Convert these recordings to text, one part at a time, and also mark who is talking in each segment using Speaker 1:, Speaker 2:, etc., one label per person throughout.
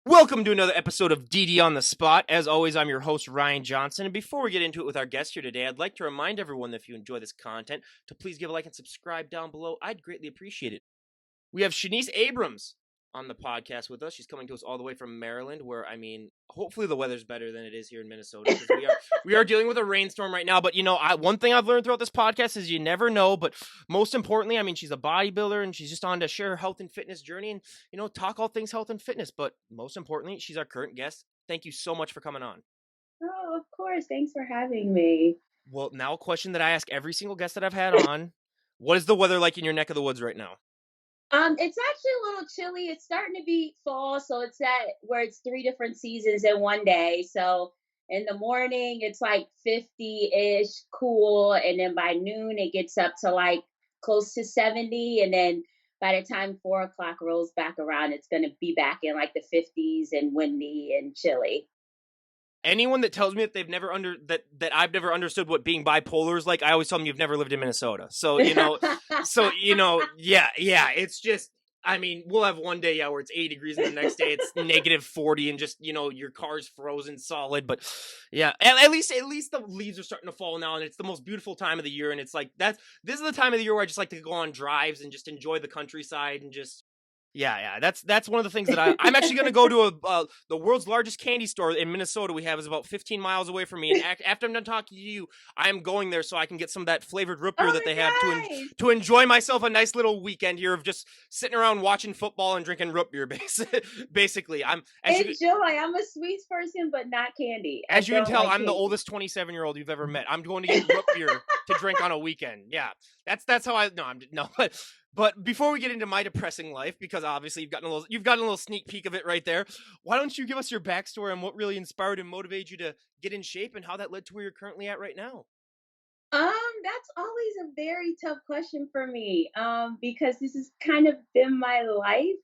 Speaker 1: Welcome to another episode of DD on the Spot. As always, I'm your host, Ryan Johnson. And before we get into it with our guest here today, I'd like to remind everyone that if you enjoy this content, to please give a like and subscribe down below. I'd greatly appreciate it. We have Shanice Abrams on the podcast with us. She's coming to us all the way from Maryland, where, hopefully the weather's better than it is here in Minnesota, because we are dealing with a rainstorm right now. But, one thing I've learned throughout this podcast is you never know. But most importantly, she's a bodybuilder, and she's just on to share her health and fitness journey and, talk all things health and fitness. But most importantly, she's our current guest. Thank you so much for coming on.
Speaker 2: Oh, of course. Thanks for having me.
Speaker 1: Well, now a question that I ask every single guest that I've had on. What is the weather like in your neck of the woods right now?
Speaker 2: It's actually a little chilly. It's starting to be fall, so it's that where it's three different seasons in one day. So in the morning, it's like 50-ish, cool, and then by noon it gets up to like close to 70, and then by the time 4 o'clock rolls back around, it's going to be back in like the 50s and windy and chilly.
Speaker 1: Anyone that tells me that they've never that I've never understood what being bipolar is like, I always tell them you've never lived in Minnesota. So, yeah, it's just, we'll have one day, where it's 80 degrees and the next day it's negative 40 and just, your car's frozen solid. But yeah, at least the leaves are starting to fall now, and it's the most beautiful time of the year. And it's like, this is the time of the year where I just like to go on drives and just enjoy the countryside and just, yeah. That's one of the things that I'm actually going to go to the world's largest candy store in Minnesota. We have is about 15 miles away from me. And after I'm done talking to you, I am going there so I can get some of that flavored root beer that they have to enjoy myself a nice little weekend here of just sitting around watching football and drinking root beer. Basically, I'm
Speaker 2: a sweets person, but not candy.
Speaker 1: As you can tell, I'm the oldest 27-year-old you've ever met. I'm going to get root beer to drink on a weekend. Yeah, that's how But before we get into my depressing life, because obviously you've gotten a little sneak peek of it right there, why don't you give us your backstory on what really inspired and motivated you to get in shape and how that led to where you're currently at right now?
Speaker 2: That's always a very tough question for me. Because this has kind of been my life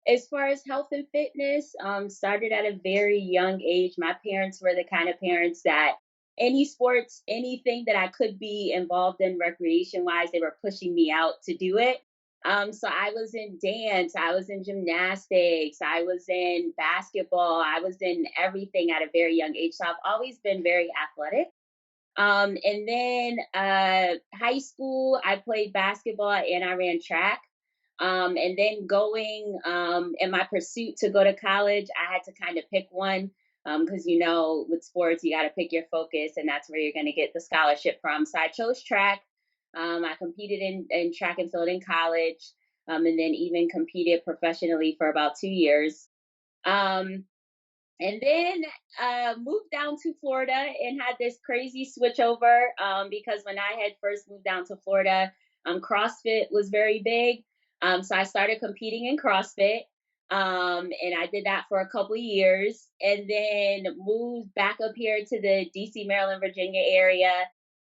Speaker 2: as far as health and fitness. Started at a very young age. My parents were the kind of parents that any sports, anything that I could be involved in recreation wise, they were pushing me out to do it. So I was in dance, I was in gymnastics, I was in basketball, I was in everything at a very young age. So I've always been very athletic. And then high school, I played basketball and I ran track. And then going in my pursuit to go to college, I had to kind of pick one because, with sports, you got to pick your focus, and that's where you're going to get the scholarship from. So I chose track. I competed in track and field in college, and then even competed professionally for about 2 years. Um, and then moved down to Florida and had this crazy switch over because when I had first moved down to Florida, CrossFit was very big. So I started competing in CrossFit, and I did that for a couple of years, and then moved back up here to the DC, Maryland, Virginia area.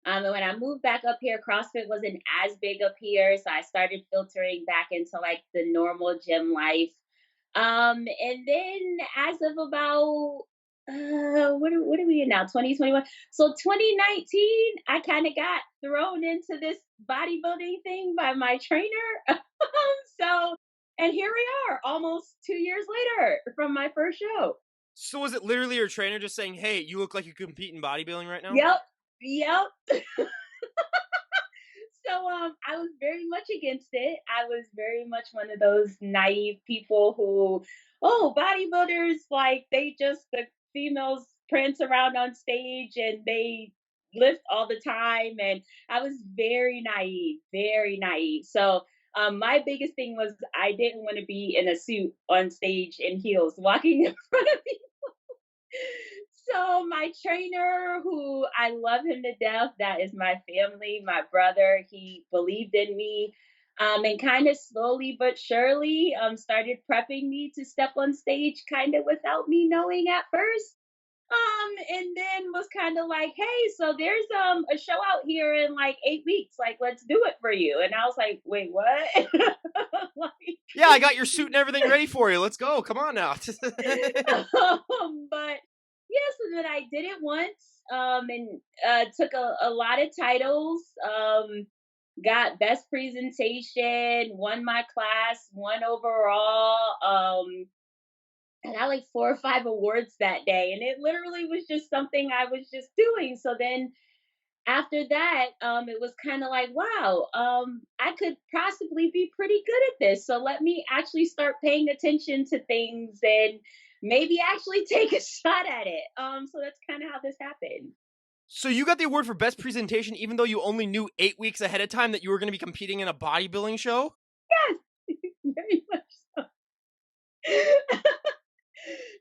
Speaker 2: And when I moved back up here, CrossFit wasn't as big up here, so I started filtering back into like the normal gym life. And then as of about what are we in now? 2021. So 2019, I kind of got thrown into this bodybuilding thing by my trainer. So, and here we are, almost 2 years later from my first show.
Speaker 1: So was it literally your trainer just saying, "Hey, you look like you compete in bodybuilding right now"?
Speaker 2: Yep. So I was very much against it. I was very much one of those naive people who, oh, bodybuilders, like the females prance around on stage and they lift all the time. And I was very naive, very naive. So my biggest thing was I didn't want to be in a suit on stage in heels walking in front of people. So my trainer, who I love him to death, that is my family, my brother, he believed in me, and kind of slowly but surely started prepping me to step on stage kind of without me knowing at first. And then was kind of like, hey, so there's a show out here in like 8 weeks. Like, let's do it for you. And I was like, wait, what? Like,
Speaker 1: yeah, I got your suit and everything ready for you. Let's go. Come on now.
Speaker 2: but yes, and then I did it once, and took a lot of titles. Got best presentation, won my class, won overall. and I like 4 or 5 awards that day. And it literally was just something I was just doing. So then after that, it was kind of like, wow, I could possibly be pretty good at this. So let me actually start paying attention to things and maybe actually take a shot at it. So that's kind of how this happened.
Speaker 1: So you got the award for best presentation even though you only knew 8 weeks ahead of time that you were gonna be competing in a bodybuilding show?
Speaker 2: Yes, very much so.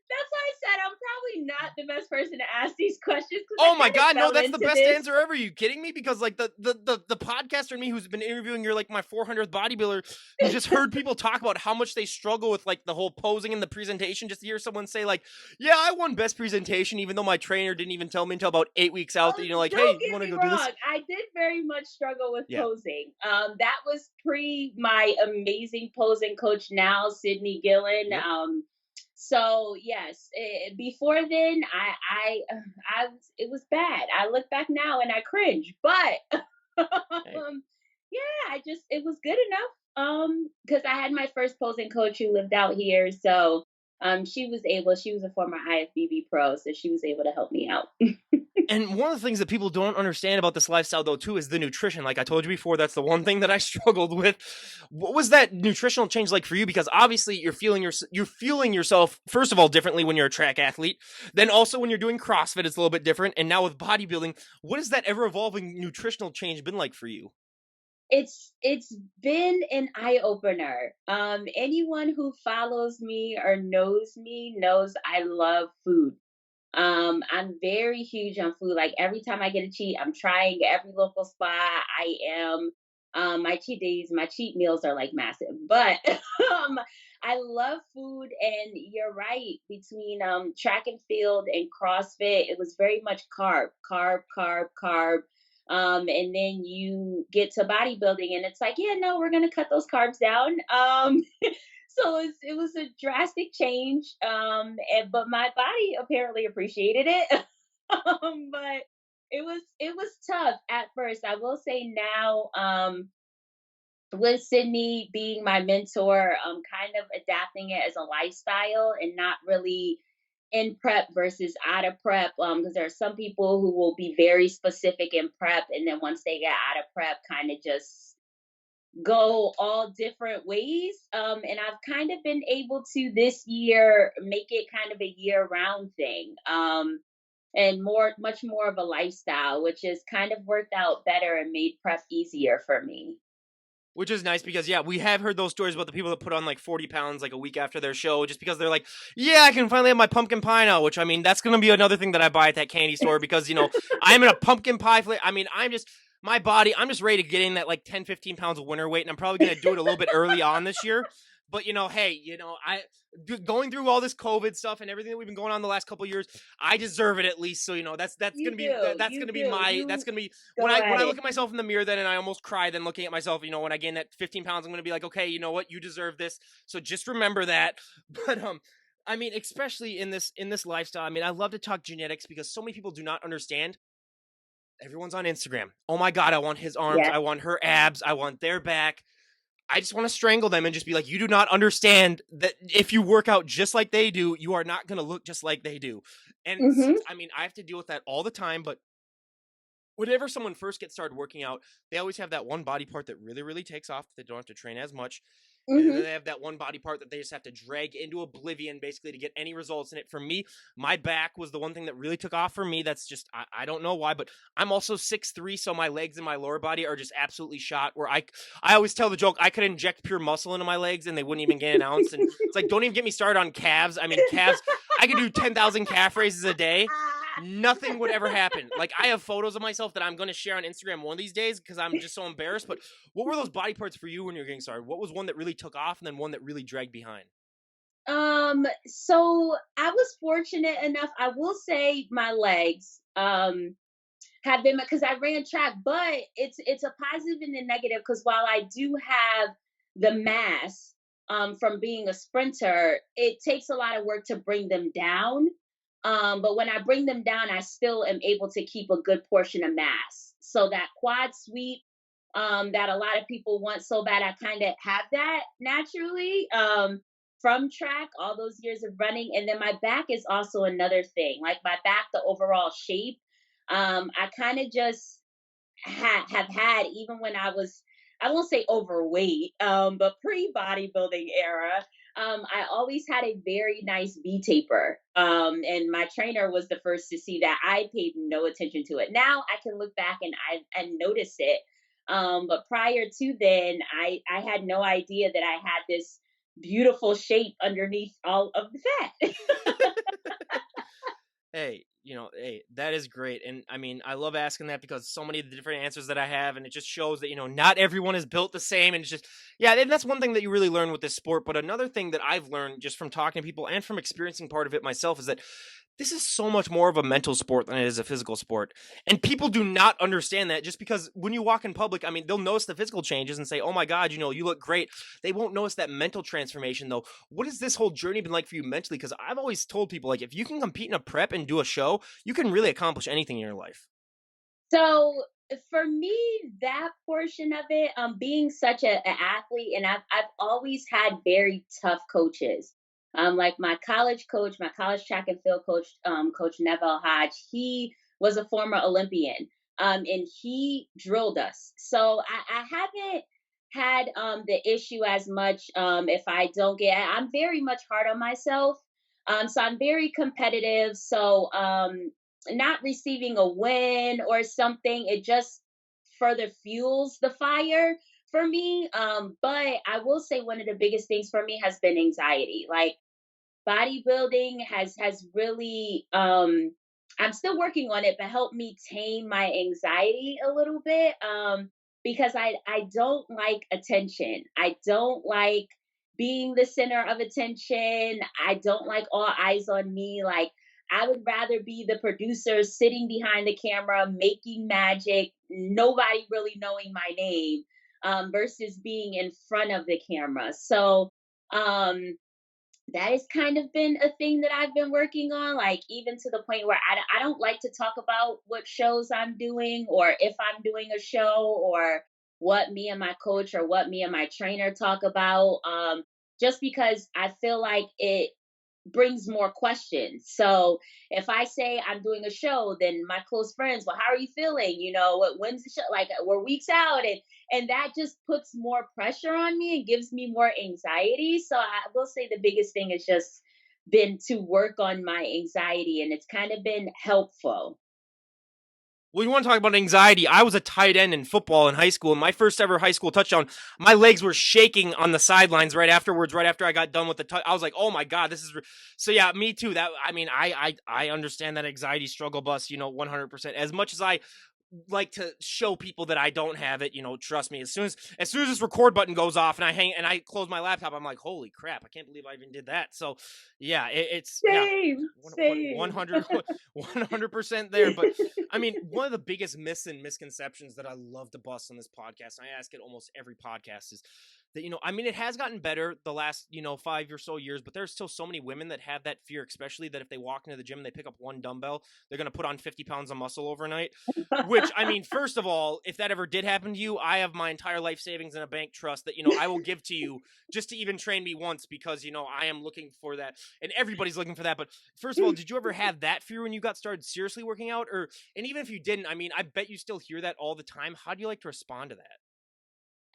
Speaker 2: That's why I said I'm probably not the best person to ask these questions because I
Speaker 1: Oh my
Speaker 2: kind of
Speaker 1: god, no,
Speaker 2: fell
Speaker 1: that's the
Speaker 2: into
Speaker 1: best
Speaker 2: this.
Speaker 1: answer ever. Are you kidding me? Because like the podcaster and me who's been interviewing, you're like my 400th bodybuilder who just heard people talk about how much they struggle with like the whole posing and the presentation. Just to hear someone say like, "Yeah, I won best presentation," even though my trainer didn't even tell me until about 8 weeks out that
Speaker 2: Oh,
Speaker 1: you know, like, "Hey,
Speaker 2: don't
Speaker 1: you
Speaker 2: get
Speaker 1: want to
Speaker 2: me
Speaker 1: go do this?"
Speaker 2: wrong. I did very much struggle with
Speaker 1: Yeah.
Speaker 2: posing. That was pre my amazing posing coach now, Sydney Gillen.
Speaker 1: Yep.
Speaker 2: So yes, before then, it was bad. I look back now and I cringe, but
Speaker 1: Hey.
Speaker 2: yeah, it was good enough. Because I had my first posing coach who lived out here, so she was a former IFBB pro, so she was able to help me out.
Speaker 1: And one of the things that people don't understand about this lifestyle though too is the nutrition. Like I told you before, that's the one thing that I struggled with. What was that nutritional change like for you? Because obviously you're fueling yourself first of all differently when you're a track athlete. Then also when you're doing CrossFit, it's a little bit different. And now with bodybuilding, what has that ever evolving nutritional change been like for you?
Speaker 2: It's been an eye opener. Anyone who follows me or knows me knows I love food. I'm very huge on food. Like every time I get a cheat, I'm trying every local spot. I am. My cheat days, my cheat meals are like massive, but I love food. And you're right. Between track and field and CrossFit, it was very much carb, carb, carb, carb. And then you get to bodybuilding, and it's like, yeah, no, we're gonna cut those carbs down. So it was a drastic change, but my body apparently appreciated it. But it was tough at first. I will say now, with Sydney being my mentor, kind of adapting it as a lifestyle and not really in prep versus out of prep. Because there are some people who will be very specific in prep, and then once they get out of prep, kind of just go all different ways. And I've kind of been able to this year make it kind of a year round thing. And much more of a lifestyle, which has kind of worked out better and made prep easier for me.
Speaker 1: Which is nice because yeah, we have heard those stories about the people that put on like 40 pounds like a week after their show just because they're like, yeah, I can finally have my pumpkin pie now. Which I mean, that's gonna be another thing that I buy at that candy store because I'm in a pumpkin pie flavor. I mean, my body, I'm just ready to get in that like 10, 15 pounds of winter weight, and I'm probably gonna do it a little bit early on this year. But hey, going through all this COVID stuff and everything that we've been going on the last couple of years, I deserve it at least. So that's
Speaker 2: You
Speaker 1: gonna be
Speaker 2: do,
Speaker 1: that's
Speaker 2: you
Speaker 1: gonna be
Speaker 2: do.
Speaker 1: my that's
Speaker 2: You
Speaker 1: gonna be when
Speaker 2: go
Speaker 1: I
Speaker 2: at
Speaker 1: look
Speaker 2: it.
Speaker 1: at myself in the mirror then and I almost cry then looking at myself, when I gain that 15 pounds, I'm gonna be like, okay, you know what, you deserve this. So just remember that. But I mean, especially in this lifestyle, I mean, I love to talk genetics because so many people do not understand. Everyone's on Instagram. Oh my god, I want his arms,
Speaker 2: Yeah.
Speaker 1: I want her abs, I want their back. I just want to strangle them and just be like, you do not understand that if you work out just like they do, you are not going to look just like they do. And
Speaker 2: Hmm.
Speaker 1: I mean, I have to deal with that all the time, but whenever someone first gets started working out, they always have that one body part that really, really takes off. They don't have to train as much. And then
Speaker 2: Hmm.
Speaker 1: they have that one body part that they just have to drag into oblivion basically to get any results in it. For me, my back was the one thing that really took off for me. That's just, I don't know why, but I'm also 6'3", so my legs and my lower body are just absolutely shot where I always tell the joke, I could inject pure muscle into my legs and they wouldn't even gain an ounce. And it's like, don't even get me started on calves. I mean, calves, I could do 10,000 calf raises a day. Nothing would ever happen. Like I have photos of myself that I'm going to share on Instagram one of these days because I'm just so embarrassed. But what were those body parts for you when you were getting started? What was one that really took off and then one that really dragged behind?
Speaker 2: So I was fortunate enough, I will say my legs. Have been because I ran track, but it's a positive and a negative because while I do have the mass from being a sprinter, it takes a lot of work to bring them down. But when I bring them down, I still am able to keep a good portion of mass. So that quad sweep that a lot of people want so bad, I kind of have that naturally. from track, all those years of running. And then my back is also another thing. Like my back, the overall shape. I kind of just have had, even when I was, I won't say overweight, but pre bodybuilding era. I always had a very nice V taper. And my trainer was the first to see that. I paid no attention to it. Now I can look back and notice it. But prior to then, I had no idea that I had this beautiful shape underneath all of the fat.
Speaker 1: Hey, hey, that is great. And I mean, I love asking that because so many of the different answers that I have, and it just shows that, not everyone is built the same. And it's just, yeah, and that's one thing that you really learn with this sport. But another thing that I've learned just from talking to people and from experiencing part of it myself is that this is so much more of a mental sport than it is a physical sport. And people do not understand that just because when you walk in public, I mean, they'll notice the physical changes and say, oh my God, you look great. They won't notice that mental transformation though. What has this whole journey been like for you mentally? Because I've always told people, like, if you can compete in a prep and do a show, you can really accomplish anything in your life.
Speaker 2: So for me, that portion of it, being such an athlete, and I've always had very tough coaches. Like my college coach, my college track and field coach, Coach Neville Hodge, he was a former Olympian, and he drilled us. So I haven't had the issue as much. If I don't get, I'm very much hard on myself. So I'm very competitive. So not receiving a win or something, it just further fuels the fire for me. But I will say one of the biggest things for me has been anxiety. Like bodybuilding has really I'm still working on it, but helped me tame my anxiety a little bit. Because I don't like attention. I don't like being the center of attention. I don't like all eyes on me. Like I would rather be the producer sitting behind the camera making magic, nobody really knowing my name, versus being in front of the camera. So um that has kind of been a thing that I've been working on, like even to the point where I don't like to talk about what shows I'm doing or if I'm doing a show or what me and my coach or what me and my trainer talk about. Just because I feel like it brings more questions. So if I say I'm doing a show, then my close friends, well, how are you feeling? When's the show? Like we're weeks out, and that just puts more pressure on me and gives me more anxiety. So I will say the biggest thing has just been to work on my anxiety, and it's kind of been helpful.
Speaker 1: Well, you want to talk about anxiety? I was a tight end in football in high school, and my first ever high school touchdown, my legs were shaking on the sidelines right afterwards. Right after I got done with I was like, "Oh my God, this is." So yeah, me too. That I mean, I understand that anxiety struggle bus, 100%. As much as I like to show people that I don't have it, trust me. As soon as this record button goes off and I close my laptop, I'm like, holy crap, I can't believe I even did that. So yeah, it's yeah,
Speaker 2: Same,
Speaker 1: one
Speaker 2: same.
Speaker 1: hundred 100% there. But I mean, one of the biggest myths and misconceptions that I love to bust on this podcast, and I ask it almost every podcast, is that, I mean, it has gotten better the last, 5 or so years, but there's still so many women that have that fear, especially that if they walk into the gym and they pick up one dumbbell, they're going to put on 50 pounds of muscle overnight. Which, I mean, first of all, if that ever did happen to you, I have my entire life savings in a bank trust that, I will give to you just to even train me once because, I am looking for that. And everybody's looking for that. But first of all, did you ever have that fear when you got started seriously working out? And even if you didn't, I mean, I bet you still hear that all the time. How do you like to respond to that?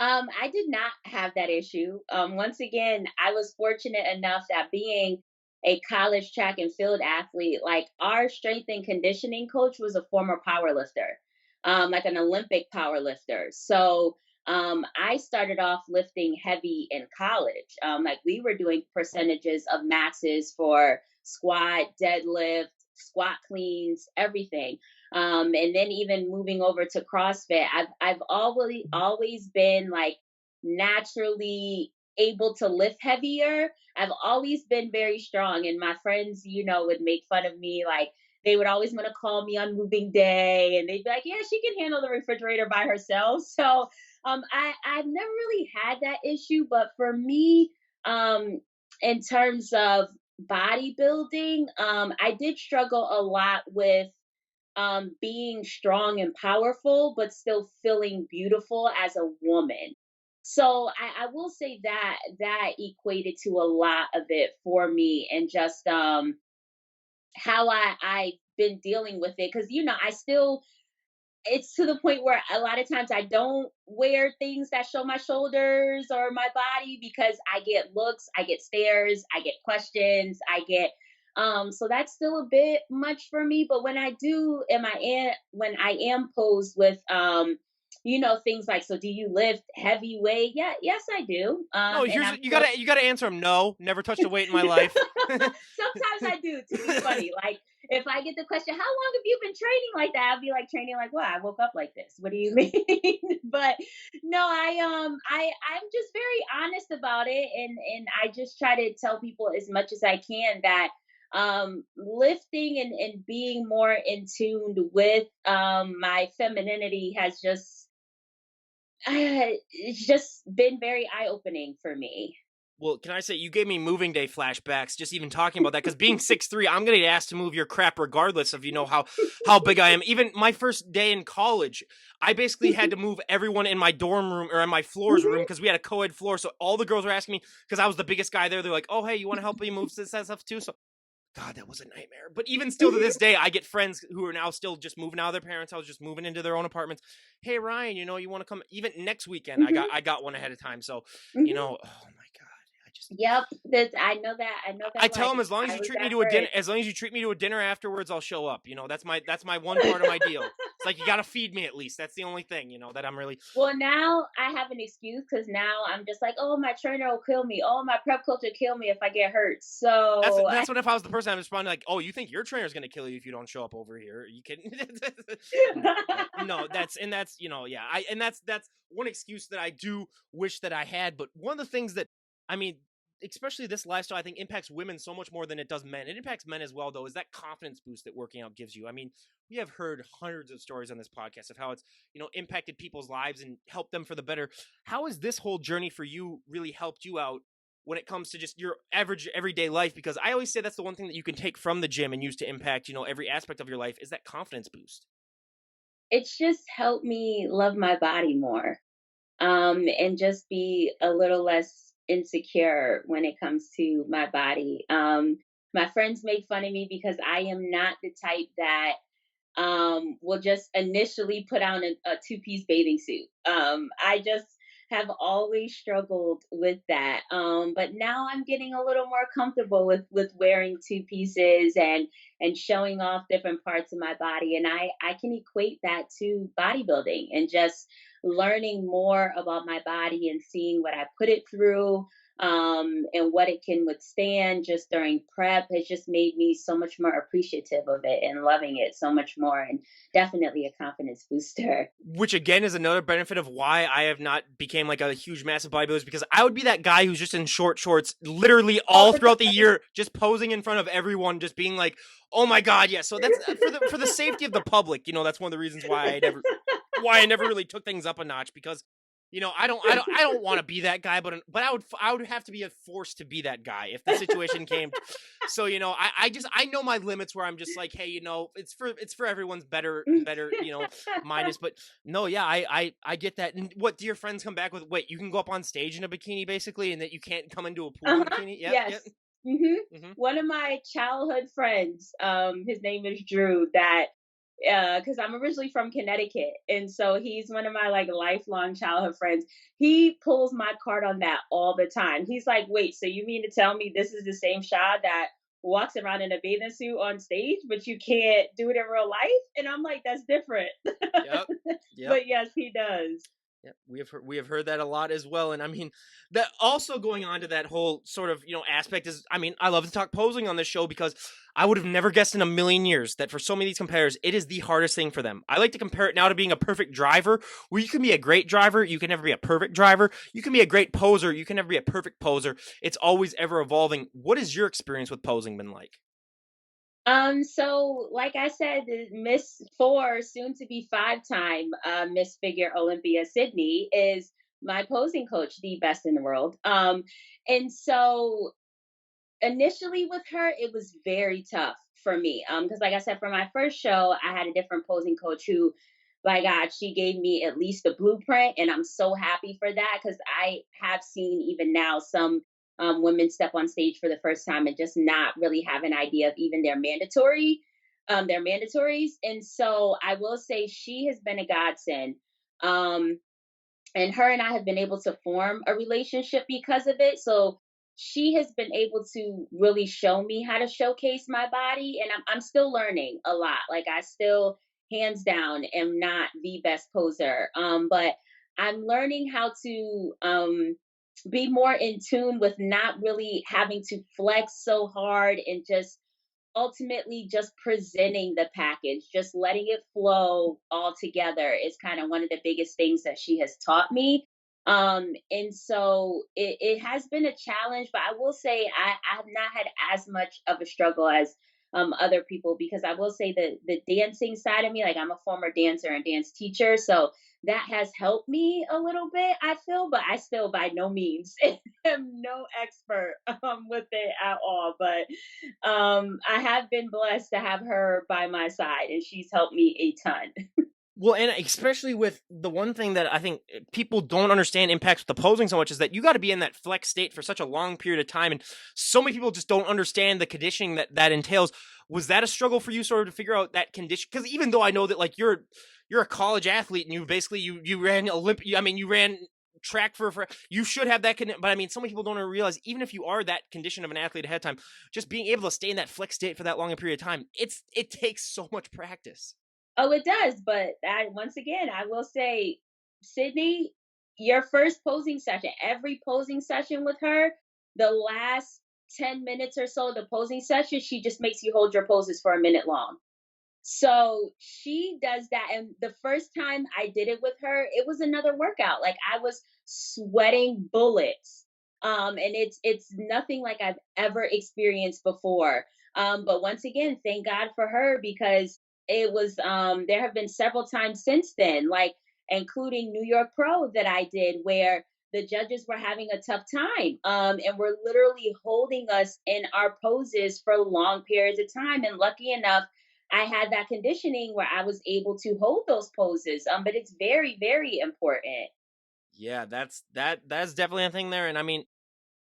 Speaker 2: I did not have that issue. Once again, I was fortunate enough that being a college track and field athlete, like our strength and conditioning coach was a former power lifter, like an Olympic power lifter. So I started off lifting heavy in college. Like we were doing percentages of maxes for squat, deadlift, squat cleans, everything. And then even moving over to CrossFit, I've always been like naturally able to lift heavier. I've always been very strong, and my friends, would make fun of me. Like they would always want to call me on moving day, and they'd be like, "Yeah, she can handle the refrigerator by herself." So I've never really had that issue, but for me, in terms of bodybuilding, I did struggle a lot with being strong and powerful, but still feeling beautiful as a woman. So I will say that that equated to a lot of it for me, and just how I've been dealing with it, because I still, it's to the point where a lot of times I don't wear things that show my shoulders or my body, because I get looks, I get stares, I get questions, I get so that's still a bit much for me. But when I do, when I am posed with things like, so do you lift heavy weight? Yeah, yes I do.
Speaker 1: No,
Speaker 2: And
Speaker 1: here's
Speaker 2: I'm
Speaker 1: you
Speaker 2: still
Speaker 1: gotta you gotta answer him. No, never touched a weight in my life.
Speaker 2: sometimes I do, to be funny. Like, if I get the question, "How long have you been training like that?" I'll be like, "Training like what? I woke up like this. What do you mean?" But no, I'm just very honest about it, and I just try to tell people as much as I can that lifting and being more in tune with my femininity has just it's just been very eye opening for me.
Speaker 1: Well, can I say you gave me moving day flashbacks just even talking about that? Because being 6'3", I'm gonna get asked to move your crap regardless of how big I am. Even my first day in college, I basically had to move everyone in my dorm room or in my floor's room
Speaker 2: Mhm.
Speaker 1: because we had a co-ed floor. So all the girls were asking me because I was the biggest guy there. They're like, "Oh, hey, you want to help me move this that stuff too?" So God, that was a nightmare. But even still to this day, I get friends who are now still just moving out of their parents' house, just moving into their own apartments. Hey Ryan, you want to come even next weekend? I got
Speaker 2: Mhm.
Speaker 1: I got one ahead of time. So,
Speaker 2: Mhm.
Speaker 1: oh my God. I just
Speaker 2: Yep, that's I know that. I know
Speaker 1: I
Speaker 2: that
Speaker 1: tell
Speaker 2: life.
Speaker 1: them as long as
Speaker 2: I
Speaker 1: you
Speaker 2: was
Speaker 1: treat me
Speaker 2: that
Speaker 1: to a dinner,
Speaker 2: friend.
Speaker 1: as long as you treat me to a dinner afterwards, I'll show up. That's my one part of my deal. It's like you gotta feed me at least. That's the only thing, that I'm really
Speaker 2: Well, now I have an excuse, because now I'm just like, oh, my trainer will kill me. Oh, my prep coach will kill me if I get hurt.
Speaker 1: that's
Speaker 2: So
Speaker 1: that's what if I was the person I'm responding like, oh, you think your trainer's gonna kill you if you don't show up over here? Are you kidding? No, that's yeah. That's one excuse that I do wish that I had. But one of the things that I mean, especially this lifestyle, I think impacts women so much more than it does men. It impacts men as well, though, is that confidence boost that working out gives you. I mean, we have heard hundreds of stories on this podcast of how it's impacted people's lives and helped them for the better. How has this whole journey for you really helped you out when it comes to just your average everyday life? Because I always say that's the one thing that you can take from the gym and use to impact every aspect of your life is that confidence boost.
Speaker 2: it's just helped me love my body more, and just be a little less insecure when it comes to my body. My friends make fun of me because I am not the type that will just initially put on a two-piece bathing suit. I just have always struggled with that. But now I'm getting a little more comfortable with wearing two pieces and showing off different parts of my body. And I can equate that to bodybuilding and just learning more about my body and seeing what I put it through, and what it can withstand just during prep has just made me so much more appreciative of it and loving it so much more, and definitely a confidence booster.
Speaker 1: Which again is another benefit of why I have not became like a huge massive bodybuilder is because I would be that guy who's just in short shorts literally
Speaker 2: All
Speaker 1: all
Speaker 2: the
Speaker 1: throughout the
Speaker 2: time.
Speaker 1: year, just posing in front of everyone, just being like, "Oh my god, yeah." So that's for the safety of the public. That's one of the reasons why I never really took things up a notch because I don't want to be that guy, but I would have to be forced to be that guy if the situation came. So I know my limits where I'm just like, hey, it's for everyone's better minus. But no, yeah, I get that. And what do your friends come back with? Wait, you can go up on stage in a bikini basically, and that you can't come into a pool in a
Speaker 2: Uh-huh.
Speaker 1: bikini? Yep,
Speaker 2: Yes.
Speaker 1: yep.
Speaker 2: hmm
Speaker 1: Hmm.
Speaker 2: One of my childhood friends, his name is Drew, that because I'm originally from Connecticut, and so he's one of my like lifelong childhood friends. He pulls my card on that all the time. He's like, "Wait, so you mean to tell me this is the same Shad that walks around in a bathing suit on stage, but you can't do it in real life?" And I'm like, "That's different."
Speaker 1: Yep. Yep.
Speaker 2: But yes, he does.
Speaker 1: Yeah, we have heard that a lot as well, and I mean that also going on to that whole sort of aspect is I mean I love to talk posing on this show because I would have never guessed in a million years that for so many of these competitors it is the hardest thing for them. I like to compare it now to being a perfect driver, where you can be a great driver, you can never be a perfect driver. You can be a great poser, you can never be a perfect poser. It's always ever evolving. What has your experience with posing been like?
Speaker 2: So like I said, the Miss Four, soon to be five-time Miss Figure Olympia Sydney is my posing coach, the best in the world. And so initially with her, it was very tough for me. Because like I said, for my first show, I had a different posing coach who by God, she gave me at least the blueprint, and I'm so happy for that because I have seen even now some women step on stage for the first time and just not really have an idea of even their mandatories. And so I will say she has been a godsend. Um, and her and I have been able to form a relationship because of it. So she has been able to really show me how to showcase my body, and I'm still learning a lot. Like I still, hands down, am not the best poser, but I'm learning how to be more in tune with not really having to flex so hard and just ultimately just presenting the package, just letting it flow all together is kind of one of the biggest things that she has taught me. And so it has been a challenge, but I will say I have not had as much of a struggle as other people, because I will say that the dancing side of me, like I'm a former dancer and dance teacher, so that has helped me a little bit, I feel, but I still by no means am no expert with it at all. But I have been blessed to have her by my side, and she's helped me a ton.
Speaker 1: Well, and especially with the one thing that I think people don't understand impacts with the posing so much is that you got to be in that flex state for such a long period of time, and so many people just don't understand the conditioning that entails. Was that a struggle for you, sort of, to figure out that condition? Because even though I know that, like, you're a college athlete and you basically you ran Olympic, I mean, you ran track for you should have that but I mean, so many people don't realize, even if you are that condition of an athlete ahead of time, just being able to stay in that flex state for that long a period of time, it takes so much practice.
Speaker 2: Oh, it does. But I, once again, I will say, Sydney, your first posing session, every posing session with her, the last 10 minutes or so of the posing session, she just makes you hold your poses for a minute long. So she does that. And the first time I did it with her, it was another workout. Like I was sweating bullets. And it's nothing like I've ever experienced before. But once again, thank God for her, because it was there have been several times since then, like including New York Pro that I did, where the judges were having a tough time, and were literally holding us in our poses for long periods of time. And lucky enough, I had that conditioning where I was able to hold those poses. But it's very, very important.
Speaker 1: Yeah, that's definitely a thing there. And I mean,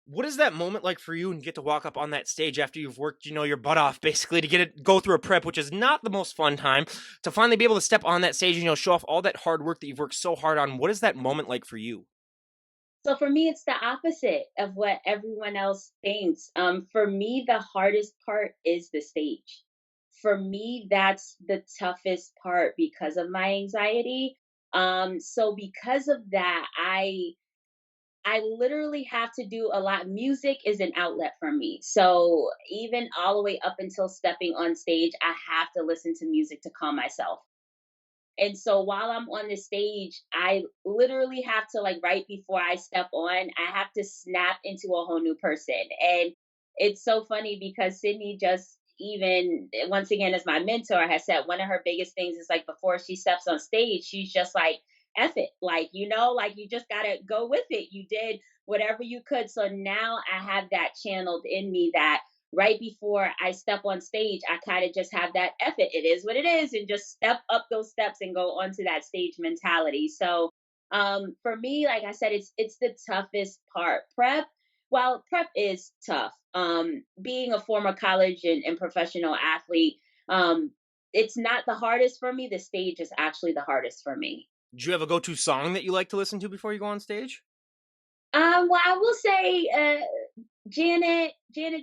Speaker 1: what is that moment like for you and get to walk up on that stage after you've worked, your butt off, basically, to go through a prep, which is not the most fun time, to finally be able to step on that stage and, show off all that hard work that you've worked so hard on. What is that moment like for you?
Speaker 2: So for me, it's the opposite of what everyone else thinks. For me, the hardest part is the stage. For me, that's the toughest part because of my anxiety. So because of that, I literally have to do a lot. Music is an outlet for me. So even all the way up until stepping on stage, I have to listen to music to calm myself. And so while I'm on the stage, I literally have to, like, right before I step on, I have to snap into a whole new person. And it's so funny because Sydney just, even once again, as my mentor, has said one of her biggest things is like before she steps on stage, she's just like, F it. Like, like you just gotta go with it. You did whatever you could. So now I have that channeled in me, that right before I step on stage, I kind of just have that F it. It is what it is, and just step up those steps and go onto that stage mentality. So for me, like I said, it's the toughest part. While prep is tough, being a former college and professional athlete, it's not the hardest for me. The stage is actually the hardest for me.
Speaker 1: Do you have a go-to song that you like to listen to before you go on stage?
Speaker 2: Well, I will say Janet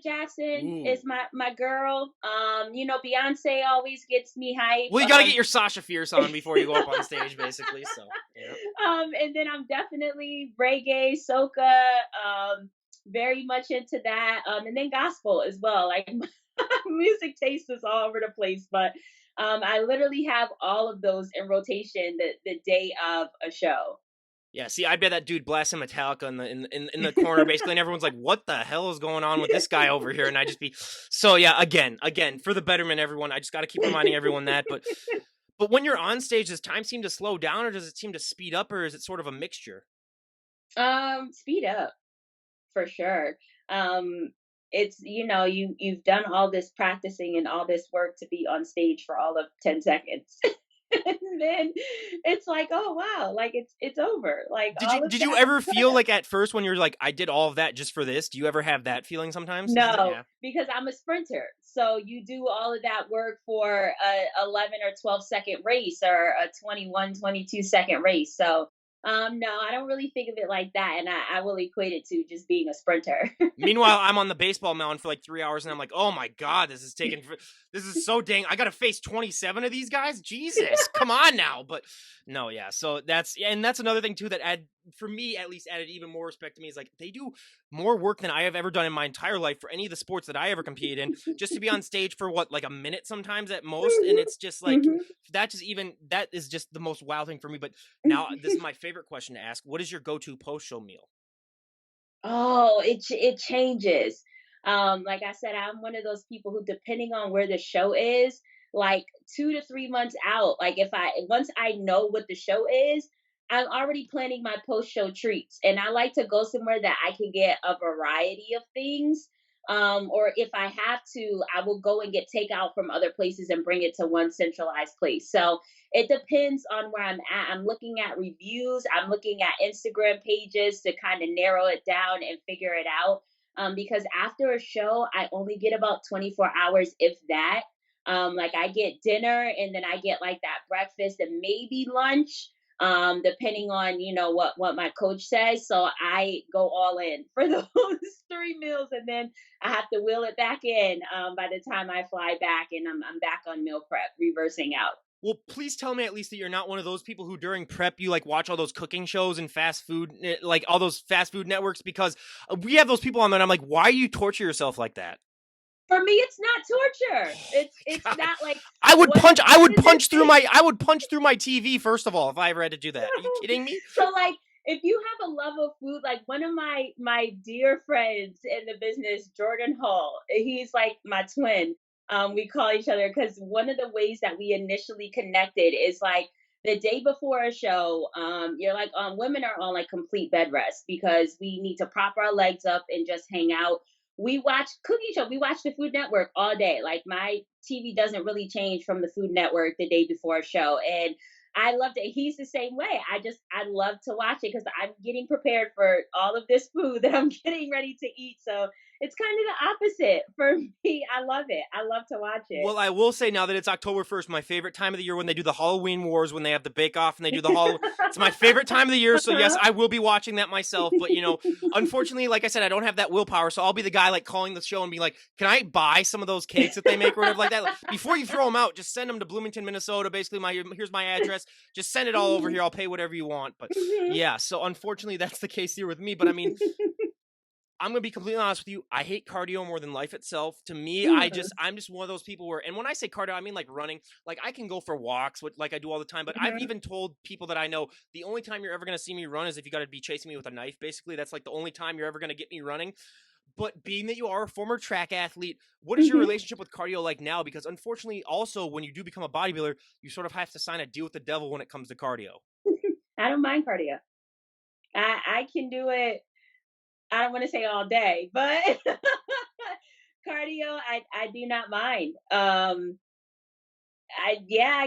Speaker 2: Jackson
Speaker 1: Ooh.
Speaker 2: is my girl. Beyonce always gets me hype.
Speaker 1: Well, you got to get your Sasha Fierce on before you go up on stage, basically. So, yeah.
Speaker 2: And then I'm definitely reggae, soca, very much into that. And then gospel as well. Like my music taste is all over the place, but I literally have all of those in rotation the day of a show.
Speaker 1: Yeah, see, I'd be that dude blasting Metallica in the corner, basically, and everyone's like, "What the hell is going on with this guy over here?" And I just be, so yeah, again, for the betterment, of everyone. I just got to keep reminding everyone that. But when you're on stage, does time seem to slow down, or does it seem to speed up, or is it sort of a mixture?
Speaker 2: Speed up for sure. It's, you've done all this practicing and all this work to be on stage for all of 10 seconds. And then it's like, oh wow, like it's over. Like
Speaker 1: Did you
Speaker 2: all of
Speaker 1: did you
Speaker 2: that.
Speaker 1: ever feel like at first when you're like, I did all of that just for this? Do you ever have that feeling sometimes?
Speaker 2: No,
Speaker 1: Yeah.
Speaker 2: because I'm a sprinter. So you do all of that work for a 11 or 12-second race or a 21, 22-second race. So no, I don't really think of it like that. And I will equate it to just being a sprinter.
Speaker 1: Meanwhile, I'm on the baseball mound for like 3 hours, and I'm like, "Oh my god, this is so dang. I got to face 27 of these guys. Jesus, come on now!" But no, yeah. So that's another thing too that add for me at least added even more respect to me is like they do more work than I have ever done in my entire life for any of the sports that I ever competed in, just to be on stage for what like a minute sometimes at most, and it's just like that is just the most wild thing for me. But now this is my favorite question to ask: what is your go-to post-show meal?
Speaker 2: Oh, it changes. Like I said, I'm one of those people who, depending on where the show is, like 2 to 3 months out, like if I once I know what the show is, I'm already planning my post show treats, and I like to go somewhere that I can get a variety of things. Or if I have to, I will go and get takeout from other places and bring it to one centralized place. So it depends on where I'm at. I'm looking at reviews, I'm looking at Instagram pages to kind of narrow it down and figure it out. Because after a show, I only get about 24 hours, if that. Like I get dinner and then I get like that breakfast and maybe lunch, depending on what my coach says. So I go all in for those 3 meals, and then I have to wheel it back in by the time I fly back, and I'm back on meal prep, reversing out.
Speaker 1: Well, please tell me at least that you're not one of those people who during prep you like watch all those cooking shows and fast food, like all those fast food networks because we have those people on there. And I'm like, why do you torture yourself like that?
Speaker 2: For me, it's not torture.
Speaker 1: Oh
Speaker 2: It's
Speaker 1: my god,
Speaker 2: not like what
Speaker 1: I would
Speaker 2: is it?
Speaker 1: punch through my TV first of all if I ever had to do that. Are you kidding me?
Speaker 2: So like if you have a love of food, like one of my dear friends in the business, Jordan Hall, he's like my twin. We call each other because one of the ways that we initially connected is like the day before a show. You're like, women are on like complete bed rest because we need to prop our legs up and just hang out. We watch cooking show. We watch the Food Network all day. Like my TV doesn't really change from the Food Network the day before a show, and I loved it. He's the same way. I love to watch it because I'm getting prepared for all of this food that I'm getting ready to eat. So it's kind of the opposite for me. I love it. I love to watch it.
Speaker 1: Well, I will say now that it's October 1st, my favorite time of the year when they do the Halloween Wars, when they have the Bake Off and they do the Hall. It's my favorite time of the year. So yes, I will be watching that myself. But unfortunately, like I said, I don't have that willpower. So I'll be the guy like calling the show and be like, "Can I buy some of those cakes that they make or whatever like that? Like, before you throw them out, just send them to Bloomington, Minnesota. Basically, here's my address. Just send it all over here. I'll pay whatever you want." But yeah, so unfortunately, that's the case here with me. But I mean, I'm gonna be completely honest with you. I hate cardio more than life itself. To me, I'm just one of those people where, and when I say cardio, I mean like running. Like I can go for walks, like I do all the time. But I've even told people that I know the only time you're ever gonna see me run is if you got to be chasing me with a knife. Basically, that's like the only time you're ever gonna get me running. But being that you are a former track athlete, what is your relationship with cardio like now? Because unfortunately, also when you do become a bodybuilder, you sort of have to sign a deal with the devil when it comes to cardio.
Speaker 2: I don't mind cardio. I can do it. I don't want to say all day, but cardio, I do not mind. I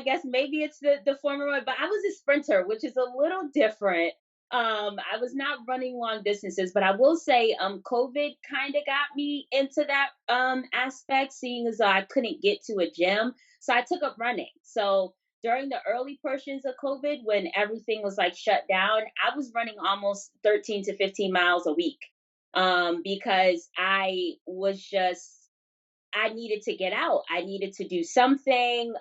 Speaker 2: guess maybe it's the former one, but I was a sprinter, which is a little different. I was not running long distances, but I will say COVID kind of got me into that aspect, seeing as though I couldn't get to a gym. So I took up running. So during the early portions of COVID, when everything was like shut down, I was running almost 13 to 15 miles a week. Because I needed to get out. I needed to do something.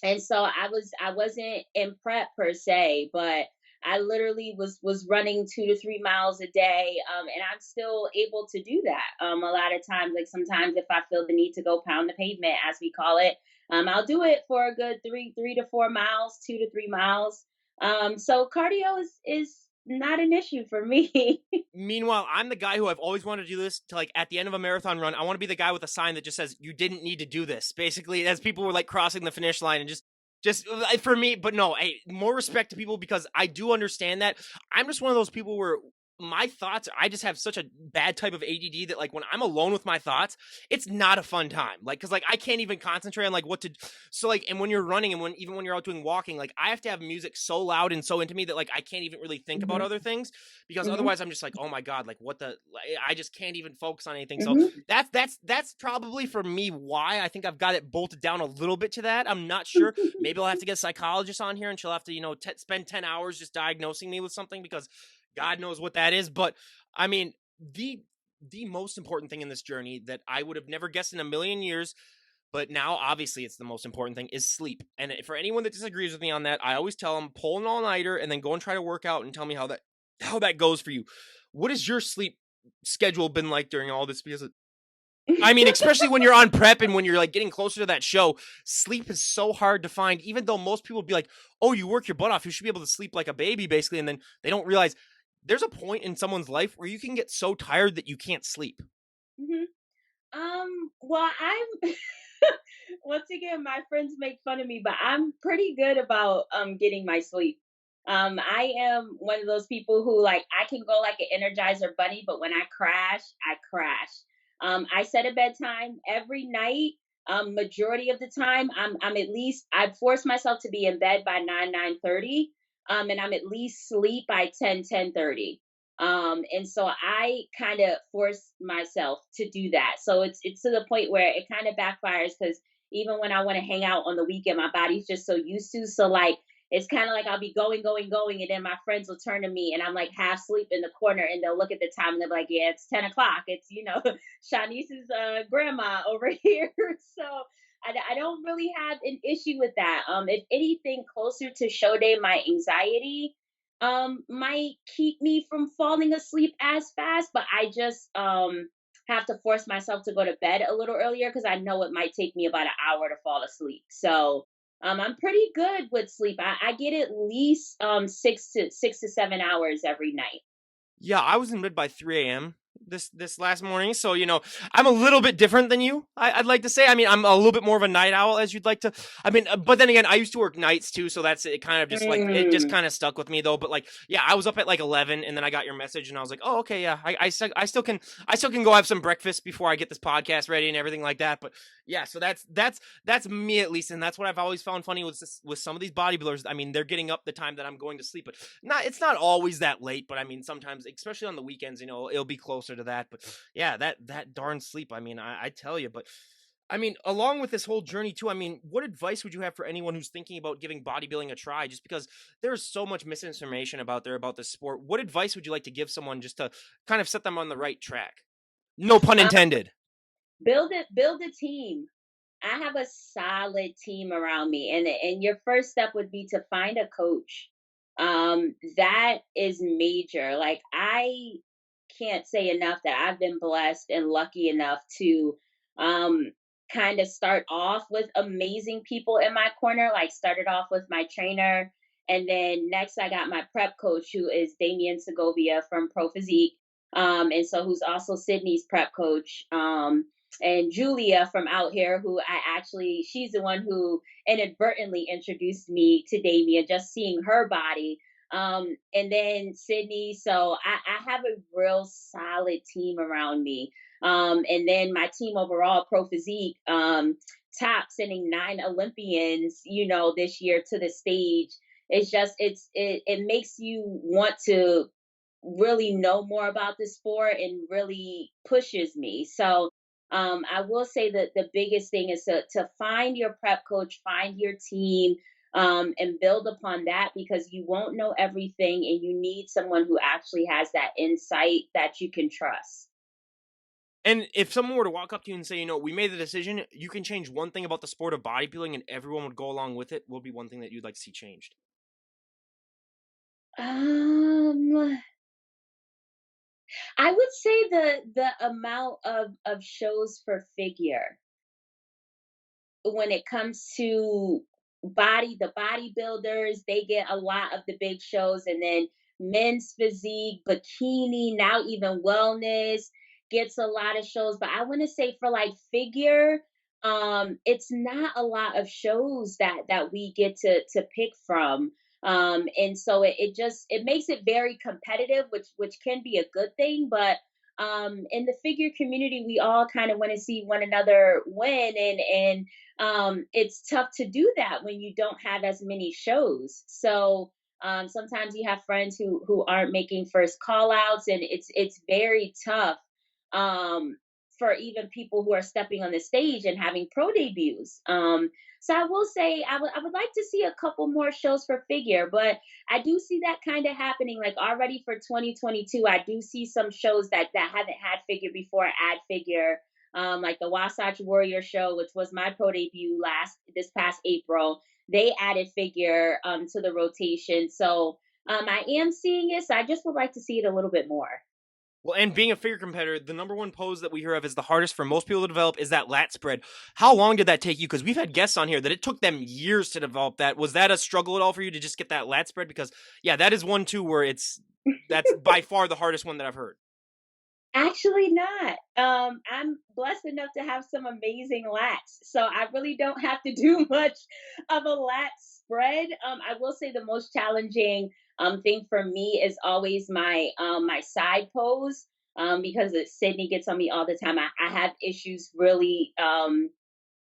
Speaker 2: And so I wasn't in prep per se, but I literally was running 2 to 3 miles a day. And I'm still able to do that. A lot of times, like sometimes if I feel the need to go pound the pavement, as we call it, I'll do it for a good 3 to 4 miles, 2 to 3 miles. So cardio is not an issue for me.
Speaker 1: Meanwhile, I'm the guy who I've always wanted to do this to like at the end of a marathon run. I want to be the guy with a sign that just says you didn't need to do this. Basically, as people were like crossing the finish line and just for me, but no, hey, more respect to people because I do understand that. I'm just one of those people where my thoughts, I just have such a bad type of ADD that like when I'm alone with my thoughts, it's not a fun time. Like, cause like I can't even concentrate on like what to, so like, and when you're running and even when you're out doing walking, like I have to have music so loud and so into me that like I can't even really think about
Speaker 2: Mhm.
Speaker 1: other things because
Speaker 2: Mhm.
Speaker 1: otherwise I'm just like, oh my God, like what the, I just can't even focus on anything. So
Speaker 2: Mhm.
Speaker 1: that's probably for me why I think I've got it bolted down a little bit to that. I'm not sure. Maybe I'll have to get a psychologist on here and she'll have to, spend 10 hours just diagnosing me with something because God knows what that is. But I mean, the most important thing in this journey that I would have never guessed in a million years, but now obviously it's the most important thing, is sleep. And for anyone that disagrees with me on that, I always tell them pull an all-nighter and then go and try to work out and tell me how that goes for you. What has your sleep schedule been like during all this? Because I mean, especially when you're on prep and when you're like getting closer to that show, sleep is so hard to find. Even though most people would be like, "Oh, you work your butt off, you should be able to sleep like a baby," basically, and then they don't realize there's a point in someone's life where you can get so tired that you can't sleep.
Speaker 2: Mhm. Well, I'm once again, my friends make fun of me, but I'm pretty good about getting my sleep. I am one of those people who like I can go like an energizer bunny, but when I crash, I crash. I set a bedtime every night. Majority of the time, I'm at least I force myself to be in bed by 9:30. And I'm at least sleep by 10:30. And so I kind of force myself to do that. So it's to the point where it kind of backfires because even when I want to hang out on the weekend, my body's just so used to. So like it's kind of like I'll be going, and then my friends will turn to me and I'm like half asleep in the corner and they'll look at the time and they'll be like, yeah, it's 10 o'clock. It's, Shanice's grandma over here. So I don't really have an issue with that. If anything, closer to show day, my anxiety might keep me from falling asleep as fast, but I just have to force myself to go to bed a little earlier because I know it might take me about an hour to fall asleep. So I'm pretty good with sleep. I get at least 6 to 7 hours every night.
Speaker 1: Yeah, I was in bed by 3 a.m. this last morning, so I'm a little bit different than you. I'd like to say. I mean, I'm a little bit more of a night owl, as you'd like to. I mean, but then again, I used to work nights too, so that's it. Kind of just like it just
Speaker 2: Mm.
Speaker 1: kind of stuck with me though. But like, yeah, I was up at like 11, and then I got your message, and I was like, oh, okay, yeah, I still can go have some breakfast before I get this podcast ready and everything like that. But yeah, so that's me at least, and that's what I've always found funny with some of these bodybuilders. I mean, they're getting up the time that I'm going to sleep, but it's not always that late, but I mean sometimes, especially on the weekends, it'll be closer to that. But yeah, that darn sleep. I mean, I tell you, but I mean, along with this whole journey too, I mean, what advice would you have for anyone who's thinking about giving bodybuilding a try? Just because there's so much misinformation about this sport, what advice would you like to give someone just to kind of set them on the right track? No pun
Speaker 2: Um,
Speaker 1: intended.
Speaker 2: build a team. I have a solid team around me, and your first step would be to find a coach. That is major. Like I can't say enough that I've been blessed and lucky enough to um kind of start off with amazing people in my corner. Like started off with my trainer, and then next I got my prep coach who is Damien Segovia from Pro Physique. And so who's also Sydney's prep coach. And Julia from out here, who she's the one who inadvertently introduced me to Damien, just seeing her body. And then Sydney. So I have a real solid team around me. And then my team overall, Pro Physique, top sending 9 Olympians, this year to the stage. It's just it makes you want to really know more about the sport and really pushes me. So I will say that the biggest thing is to find your prep coach, find your team, and build upon that because you won't know everything and you need someone who actually has that insight that you can trust.
Speaker 1: And if someone were to walk up to you and say, we made the decision, you can change one thing about the sport of bodybuilding and everyone would go along with it, what would be one thing that you'd like to see changed?
Speaker 2: Um, I would say the amount of shows for figure when it comes to the bodybuilders, they get a lot of the big shows, and then men's physique, bikini, now even wellness gets a lot of shows. But I want to say for like figure, it's not a lot of shows that we get to pick from. And so it makes it very competitive, which can be a good thing. But in the figure community, we all kind of want to see one another win, and it's tough to do that when you don't have as many shows. So sometimes you have friends who aren't making first call outs, and it's very tough um, for even people who are stepping on the stage and having pro debuts. So I will say I would like to see a couple more shows for figure, but I do see that kind of happening. Like already for 2022, I do see some shows that haven't had figure before add figure. Like the Wasatch Warrior show, which was my pro debut this past April, they added figure to the rotation. So I am seeing it. So I just would like to see it a little bit more.
Speaker 1: Well, and being a figure competitor, the number one pose that we hear of is the hardest for most people to develop is that lat spread. How long did that take you? Because we've had guests on here that it took them years to develop that. Was that a struggle at all for you to just get that lat spread? Because yeah, that is one too where that's by far the hardest one that I've heard.
Speaker 2: Actually not. I'm blessed enough to have some amazing lats, so I really don't have to do much of a lat spread. I will say the most challenging thing for me is always my side pose. Because Sydney gets on me all the time. I have issues really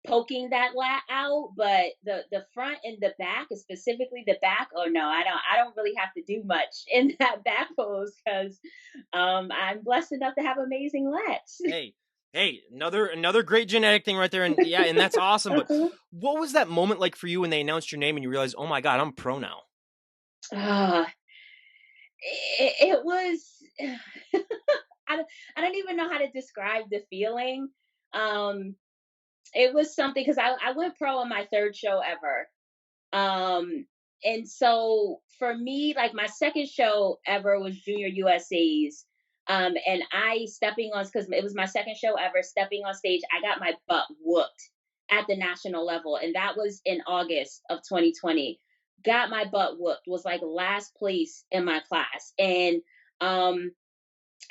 Speaker 2: poking that lat out, but the front and the back, specifically the back, oh no, I don't really have to do much in that back pose because I'm blessed enough to have amazing lats.
Speaker 1: Hey, hey, another great genetic thing right there, and yeah, and that's awesome. But what was that moment like for you when they announced your name and you realized, oh my god, I'm pro now?
Speaker 2: uh, it was I don't even know how to describe the feeling. Um, it was something because I went pro on my third show ever. And so for me, like my second show ever was Junior USA's. And I stepping on because it was my second show ever, stepping on stage, I got my butt whooped at the national level. And that was in August of 2020. Got my butt whooped, was like last place in my class. And um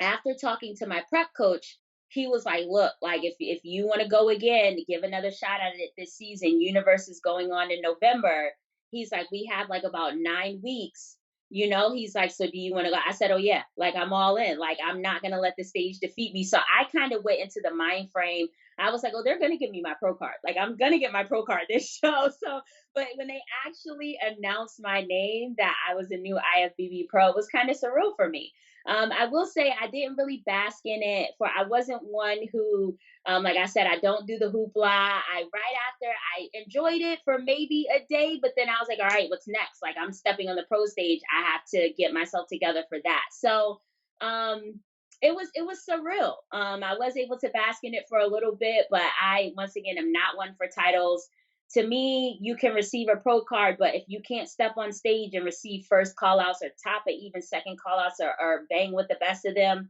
Speaker 2: after talking to my prep coach, he was like, "Look, like if you want to go again, give another shot at it this season. Universe is going on in November." He's like, "We have like about 9 weeks." He's like, "So do you want to go?" I said, "Oh yeah, like I'm all in. Like I'm not gonna let the stage defeat me." So I kind of went into the mind frame. I was like, "Oh, they're gonna give me my pro card. Like I'm gonna get my pro card this show." So, but when they actually announced my name that I was a new IFBB pro, it was kind of surreal for me. I will say I didn't really bask in it for I wasn't one who like I said, I don't do the hoopla. I right after I enjoyed it for maybe a day, but then I was like, all right, what's next? Like I'm stepping on the pro stage. I have to get myself together for that. So it was surreal. I was able to bask in it for a little bit, but I once again am not one for titles. To me, you can receive a pro card, but if you can't step on stage and receive first call outs or top or even second call outs or bang with the best of them,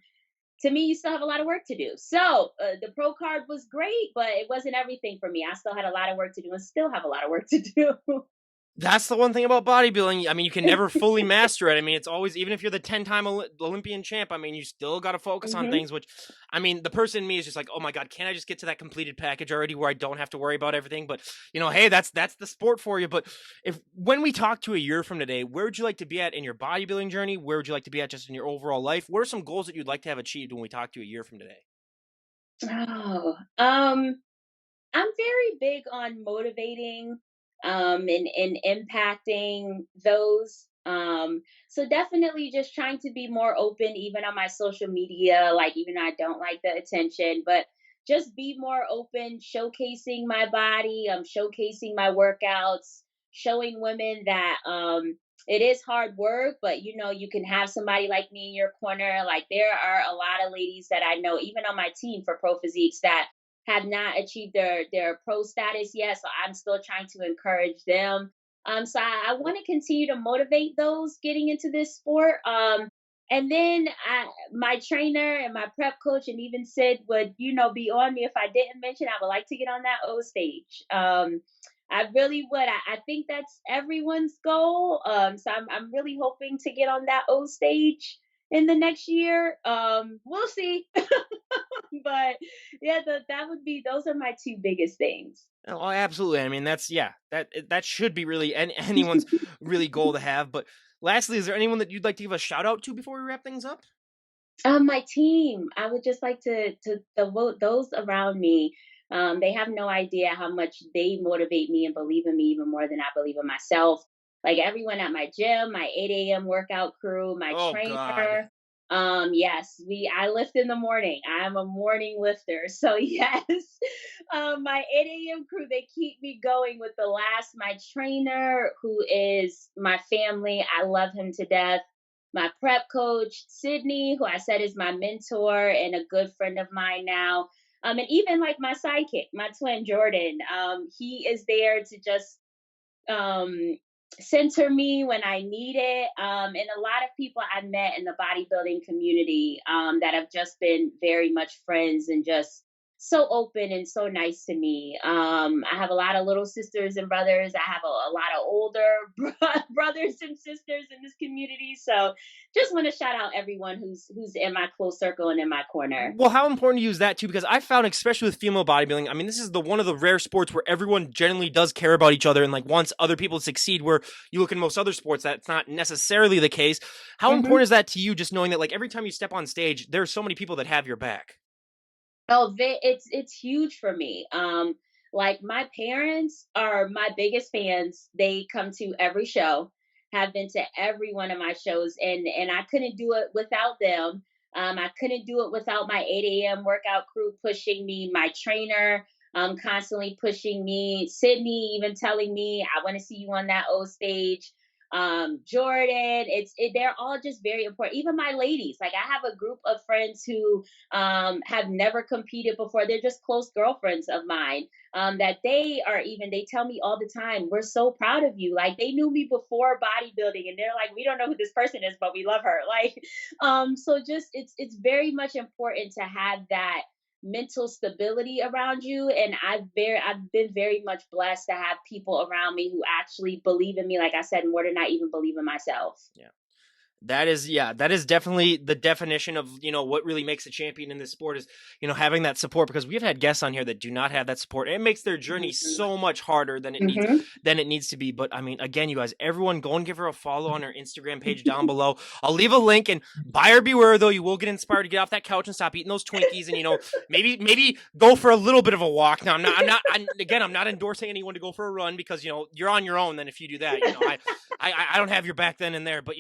Speaker 2: to me, you still have a lot of work to do. So the pro card was great, but it wasn't everything for me. I still had a lot of work to do and still have a lot of work to do.
Speaker 1: That's the one thing about bodybuilding. I mean, you can never fully master it. I mean, it's always, even if you're the 10-time Olympian champ, I mean, you still got to focus on
Speaker 2: Hmm.
Speaker 1: things, which, I mean, the person in me is just like, oh my God, can't I just get to that completed package already where I don't have to worry about everything? But, hey, that's the sport for you. But when we talk to a year from today, where would you like to be at in your bodybuilding journey? Where would you like to be at just in your overall life? What are some goals that you'd like to have achieved when we talk to a year from today?
Speaker 2: Oh, I'm very big on motivating and impacting those. So definitely just trying to be more open even on my social media, like even though I don't like the attention, but just be more open, showcasing my body, showcasing my workouts, showing women that it is hard work, but you can have somebody like me in your corner. Like there are a lot of ladies that I know, even on my team for Pro Physiques, that have not achieved their pro status yet. So I'm still trying to encourage them. So I want to continue to motivate those getting into this sport. And then my trainer and my prep coach and even Sid would, be on me if I didn't mention I would like to get on that O stage. I really would. I think that's everyone's goal. So I'm really hoping to get on that O stage in the next year. We'll see. But yeah, that would be those are my two biggest things.
Speaker 1: Oh, absolutely. I mean, that's yeah, that should be really anyone's really goal to have. But lastly, is there anyone that you'd like to give a shout out to before we wrap things up?
Speaker 2: My team. I would just like to devote those around me. They have no idea how much they motivate me and believe in me even more than I believe in myself. Like everyone at my gym, my 8 a.m. workout crew, my
Speaker 1: Oh God.
Speaker 2: trainer. Yes, I lift in the morning. I'm a morning lifter. So yes. My 8 a.m. crew, they keep me going with the last, my trainer, who is my family. I love him to death. My prep coach, Sydney, who I said is my mentor and a good friend of mine now. And even like my sidekick, my twin Jordan, he is there to just um, center me when I need it. And a lot of people I met in the bodybuilding community that have just been very much friends and just so open and so nice to me. I have a lot of little sisters and brothers. I have a lot of older brothers and sisters in this community. So just want to shout out everyone who's in my close circle and in my corner.
Speaker 1: Well, how important to use that too? Because I found, especially with female bodybuilding, I mean, this is the one of the rare sports where everyone generally does care about each other and like wants other people to succeed. Where you look in most other sports, that's not necessarily the case. How
Speaker 2: Mhm.
Speaker 1: important is that to you? Just knowing that like every time you step on stage, there's so many people that have your back.
Speaker 2: Oh, it's huge for me. Like my parents are my biggest fans. They come to every show, have been to every one of my shows, and I couldn't do it without them. I couldn't do it without my 8 a.m. workout crew pushing me, my trainer constantly pushing me, Sydney even telling me, I want to see you on that old stage. Jordan, they're all just very important. Even my ladies, like I have a group of friends who have never competed before. They're just close girlfriends of mine. That they tell me all the time, we're so proud of you. Like they knew me before bodybuilding, and they're like, we don't know who this person is, but we love her. Like, so just it's very much important to have that mental stability around you. And I've been very much blessed to have people around me who actually believe in me, like I said, more than I even believe in myself.
Speaker 1: Yeah. That is, yeah, that is definitely the definition of, what really makes a champion in this sport is, having that support because we've had guests on here that do not have that support. And it makes their journey
Speaker 2: Mhm.
Speaker 1: so much harder
Speaker 2: Mhm.
Speaker 1: than it needs to be. But I mean, again, you guys, everyone go and give her a follow on her Instagram page down below. I'll leave a link and buyer beware though, you will get inspired to get off that couch and stop eating those Twinkies and, maybe go for a little bit of a walk. Now I'm not endorsing anyone to go for a run because, you're on your own then if you do that. I don't have your back then and there, but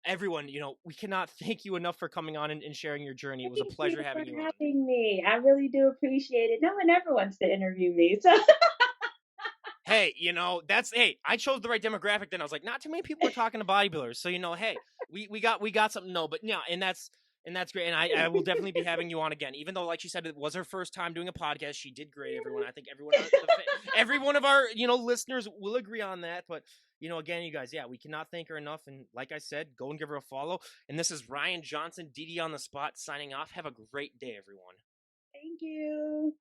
Speaker 1: everyone, we cannot thank you enough for coming on and sharing your journey. It was a
Speaker 2: Thank you
Speaker 1: pleasure
Speaker 2: for
Speaker 1: having you on.
Speaker 2: having me. I really do appreciate it. No one ever wants to interview me. So
Speaker 1: Hey, I chose the right demographic then. I was like, not too many people are talking to bodybuilders. So, hey, we got something. No, but yeah, and that's great. And I will definitely be having you on again. Even though, like she said, it was her first time doing a podcast. She did great, everyone. I think every one of our, listeners will agree on that. But, again, you guys, yeah, we cannot thank her enough. And like I said, go and give her a follow. And this is Ryan Johnson, DD on the spot, signing off. Have a great day, everyone.
Speaker 2: thank you.